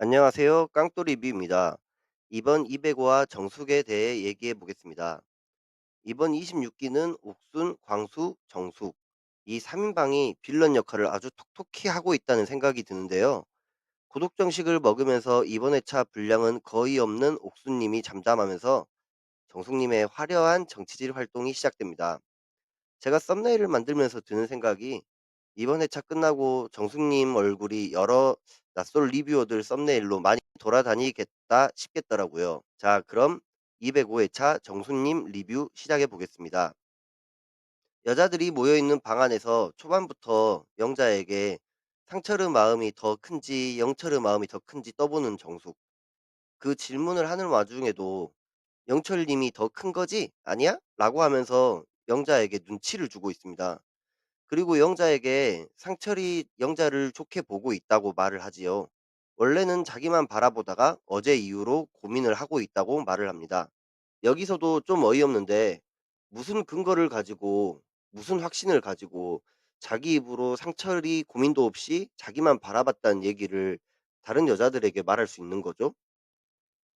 안녕하세요. 깡또 리뷰입니다. 이번 205화 정숙에 대해 얘기해 보겠습니다. 이번 26기는 옥순, 광수, 정숙 이 3인방이 빌런 역할을 아주 톡톡히 하고 있다는 생각이 드는데요. 고독 정식을 먹으면서 이번 회차 분량은 거의 없는 옥순님이 잠잠하면서 정숙님의 화려한 정치질 활동이 시작됩니다. 제가 썸네일을 만들면서 드는 생각이 이번 회차 끝나고 정숙님 얼굴이 여러 낯설 리뷰어들 썸네일로 많이 돌아다니겠다 싶겠더라고요. 자, 그럼 205회차 정숙님 리뷰 시작해 보겠습니다. 여자들이 모여있는 방 안에서 초반부터 영자에게 상철의 마음이 더 큰지 영철의 마음이 더 큰지 떠보는 정숙. 그 질문을 하는 와중에도 영철님이 더 큰 거지? 아니야? 라고 하면서 영자에게 눈치를 주고 있습니다. 그리고 영자에게 상철이 영자를 좋게 보고 있다고 말을 하지요. 원래는 자기만 바라보다가 어제 이후로 고민을 하고 있다고 말을 합니다. 여기서도 좀 어이없는데 무슨 근거를 가지고 무슨 확신을 가지고 자기 입으로 상철이 고민도 없이 자기만 바라봤다는 얘기를 다른 여자들에게 말할 수 있는 거죠?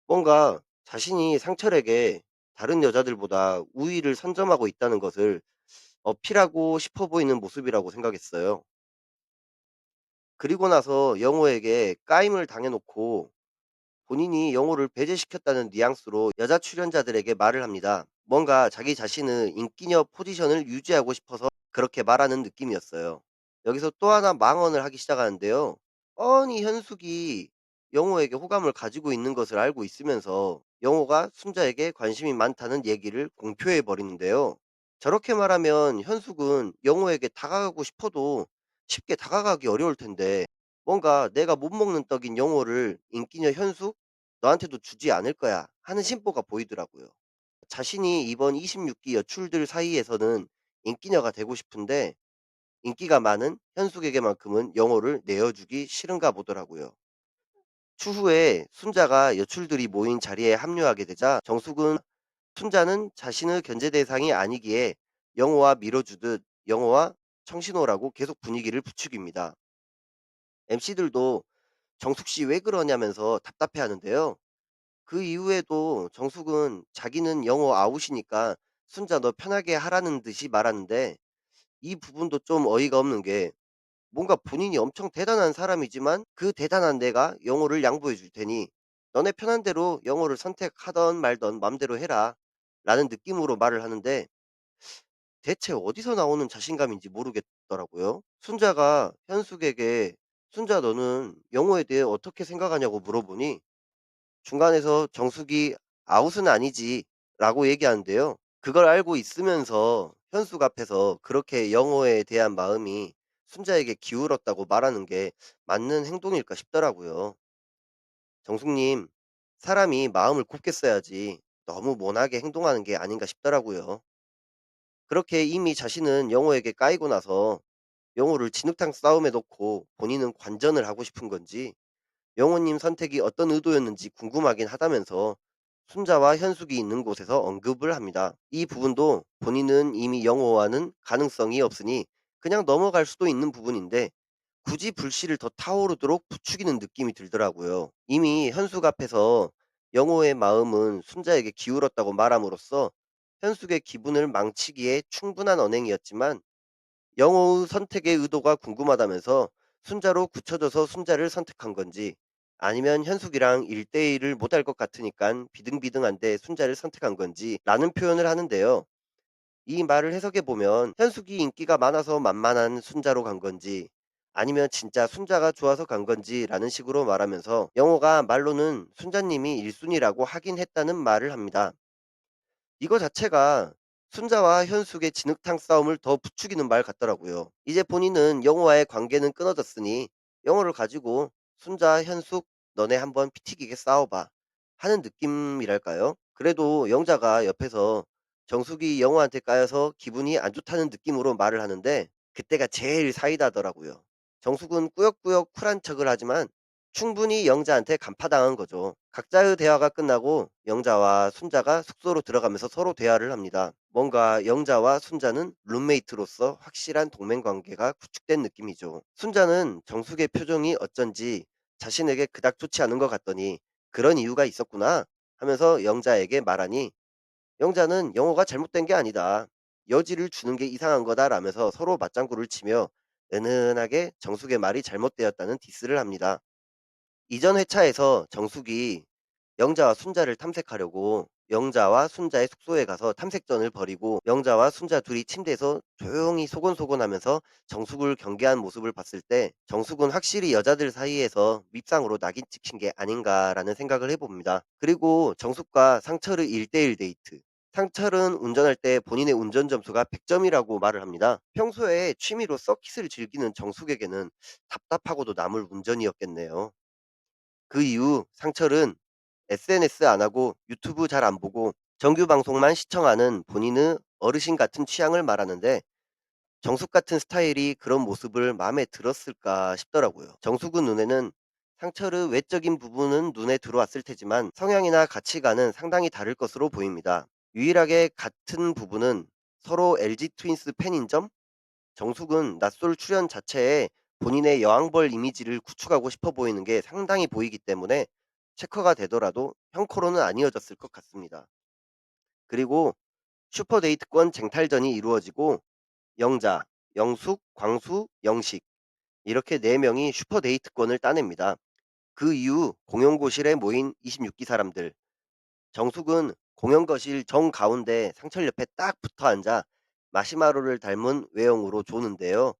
뭔가 자신이 상철에게 다른 여자들보다 우위를 선점하고 있다는 것을 어필하고 싶어 보이는 모습이라고 생각했어요. 그리고 나서 영호에게 까임을 당해놓고 본인이 영호를 배제시켰다는 뉘앙스로 여자 출연자들에게 말을 합니다. 뭔가 자기 자신의 인기녀 포지션을 유지하고 싶어서 그렇게 말하는 느낌이었어요. 여기서 또 하나 망언을 하기 시작하는데요. 뻔히 현숙이 영호에게 호감을 가지고 있는 것을 알고 있으면서 영호가 순자에게 관심이 많다는 얘기를 공표해 버리는데요. 저렇게 말하면 현숙은 영호에게 다가가고 싶어도 쉽게 다가가기 어려울 텐데 뭔가 내가 못 먹는 떡인 영호를 인기녀 현숙 너한테도 주지 않을 거야 하는 심보가 보이더라고요. 자신이 이번 26기 여출들 사이에서는 인기녀가 되고 싶은데 인기가 많은 현숙에게만큼은 영호를 내어주기 싫은가 보더라고요. 추후에 순자가 여출들이 모인 자리에 합류하게 되자 정숙은 순자는 자신의 견제 대상이 아니기에 영호와 밀어주듯 영호와 청신호라고 계속 분위기를 부추깁니다. MC들도 정숙 씨 왜 그러냐면서 답답해 하는데요. 그 이후에도 정숙은 자기는 영호 아웃이니까 순자 너 편하게 하라는 듯이 말하는데 이 부분도 좀 어이가 없는 게 뭔가 본인이 엄청 대단한 사람이지만 그 대단한 내가 영호를 양보해 줄 테니 너네 편한 대로 영호를 선택하던 말던 맘대로 해라 라는 느낌으로 말을 하는데 대체 어디서 나오는 자신감인지 모르겠더라고요. 순자가 현숙에게 "순자 너는 영호에 대해 어떻게 생각하냐."고 물어보니 중간에서 정숙이 "아웃은 아니지."라고 얘기하는데요. 그걸 알고 있으면서 현숙 앞에서 그렇게 영호에 대한 마음이 순자에게 기울었다고 말하는 게 맞는 행동일까 싶더라고요. 정숙님, 사람이 마음을 곱게 써야지 너무 모나게 행동하는 게 아닌가 싶더라고요. 그렇게 이미 자신은 영호에게 까이고 나서 영호를 진흙탕 싸움에 넣고 본인은 관전을 하고 싶은 건지 영호님 선택이 어떤 의도였는지 궁금하긴 하다면서 순자와 현숙이 있는 곳에서 언급을 합니다. 이 부분도 본인은 이미 영호와는 가능성이 없으니 그냥 넘어갈 수도 있는 부분인데 굳이 불씨를 더 타오르도록 부추기는 느낌이 들더라고요. 이미 현숙 앞에서 영호의 마음은 순자에게 기울었다고 말함으로써 현숙의 기분을 망치기에 충분한 언행이었지만 영호의 선택의 의도가 궁금하다면서 순자로 굳혀져서 순자를 선택한 건지 아니면 현숙이랑 1대1을 못할 것 같으니까 비등비등한데 순자를 선택한 건지 라는 표현을 하는데요. 이 말을 해석해 보면 현숙이 인기가 많아서 만만한 순자로 간 건지 아니면 진짜 순자가 좋아서 간 건지라는 식으로 말하면서 영호가 말로는 순자님이 1순위라고 하긴 했다는 말을 합니다. 이거 자체가 순자와 현숙의 진흙탕 싸움을 더 부추기는 말 같더라고요. 이제 본인은 영호와의 관계는 끊어졌으니 영호를 가지고 순자, 현숙 너네 한번 피 튀기게 싸워봐 하는 느낌이랄까요? 그래도 영자가 옆에서 정숙이 영호한테 까여서 기분이 안 좋다는 느낌으로 말을 하는데 그때가 제일 사이다더라고요. 정숙은 꾸역꾸역 쿨한 척을 하지만 충분히 영자한테 간파당한 거죠. 각자의 대화가 끝나고 영자와 순자가 숙소로 들어가면서 서로 대화를 합니다. 뭔가 영자와 순자는 룸메이트로서 확실한 동맹 관계가 구축된 느낌이죠. 순자는 정숙의 표정이 어쩐지 자신에게 그닥 좋지 않은 것 같더니 "그런 이유가 있었구나." 하면서 영자에게 말하니 영자는 "영호가 잘못된 게 아니다. 여지를 주는 게 이상한 거다."라면서 서로 맞장구를 치며 은은하게 정숙의 말이 잘못되었다는 디스를 합니다. 이전 회차에서 정숙이 영자와 순자를 탐색하려고 영자와 순자의 숙소에 가서 탐색전을 벌이고 영자와 순자 둘이 침대에서 조용히 소곤소곤하면서 정숙을 경계한 모습을 봤을 때 정숙은 확실히 여자들 사이에서 밉상으로 낙인 찍힌 게 아닌가라는 생각을 해봅니다. 그리고 정숙과 상철의 1대1 데이트. 상철은 운전할 때 본인의 운전 점수가 100점이라고 말을 합니다. 평소에 취미로 서킷을 즐기는 정숙에게는 답답하고도 남을 운전이었겠네요. 그 이후 상철은 SNS 안 하고 유튜브 잘 안 보고 정규 방송만 시청하는 본인의 어르신 같은 취향을 말하는데 정숙 같은 스타일이 그런 모습을 마음에 들었을까 싶더라고요. 정숙은 눈에는 상철의 외적인 부분은 눈에 들어왔을 테지만 성향이나 가치관은 상당히 다를 것으로 보입니다. 유일하게 같은 부분은 서로 LG 트윈스 팬인 점? 정숙은 낯설 출연 자체에 본인의 여왕벌 이미지를 구축하고 싶어 보이는 게 상당히 보이기 때문에 체커가 되더라도 형코로는 아니어졌을 것 같습니다. 그리고 슈퍼데이트권 쟁탈전이 이루어지고 영자, 영숙, 광수, 영식 이렇게 4명이 슈퍼데이트권을 따냅니다. 그 이후 공용고실에 모인 26기 사람들 정숙은 공용거실 정가운데 상철 옆에 딱 붙어 앉아 마시마로를 닮은 외형으로 조는데요.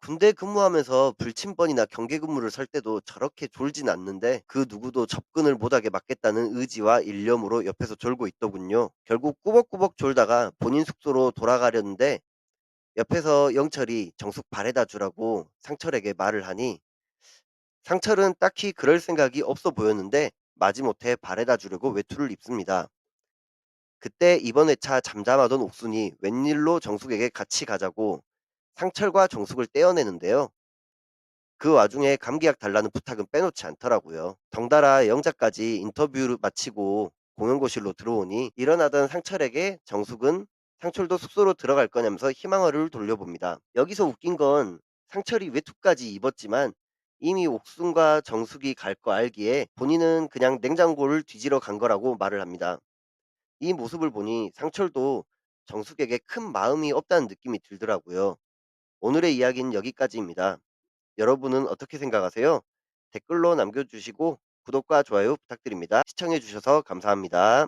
군대 근무하면서 불침번이나 경계 근무를 설 때도 저렇게 졸진 않는데 그 누구도 접근을 못하게 막겠다는 의지와 일념으로 옆에서 졸고 있더군요. 결국 꾸벅꾸벅 졸다가 본인 숙소로 돌아가려는데 옆에서 영철이 정숙 발에다 주라고 상철에게 말을 하니 상철은 딱히 그럴 생각이 없어 보였는데 마지못해 발에다 주려고 외투를 입습니다. 그때 이번 회차 잠잠하던 옥순이 웬일로 정숙에게 같이 가자고 상철과 정숙을 떼어내는데요. 그 와중에 감기약 달라는 부탁은 빼놓지 않더라고요. 덩달아 영자까지 인터뷰를 마치고 공연고실로 들어오니 일어나던 상철에게 정숙은 상철도 숙소로 들어갈 거냐면서 희망을 돌려봅니다. 여기서 웃긴 건 상철이 외투까지 입었지만 이미 옥순과 정숙이 갈 거 알기에 본인은 그냥 냉장고를 뒤지러 간 거라고 말을 합니다. 이 모습을 보니 상철도 정숙에게 큰 마음이 없다는 느낌이 들더라고요. 오늘의 이야기는 여기까지입니다. 여러분은 어떻게 생각하세요? 댓글로 남겨주시고 구독과 좋아요 부탁드립니다. 시청해주셔서 감사합니다.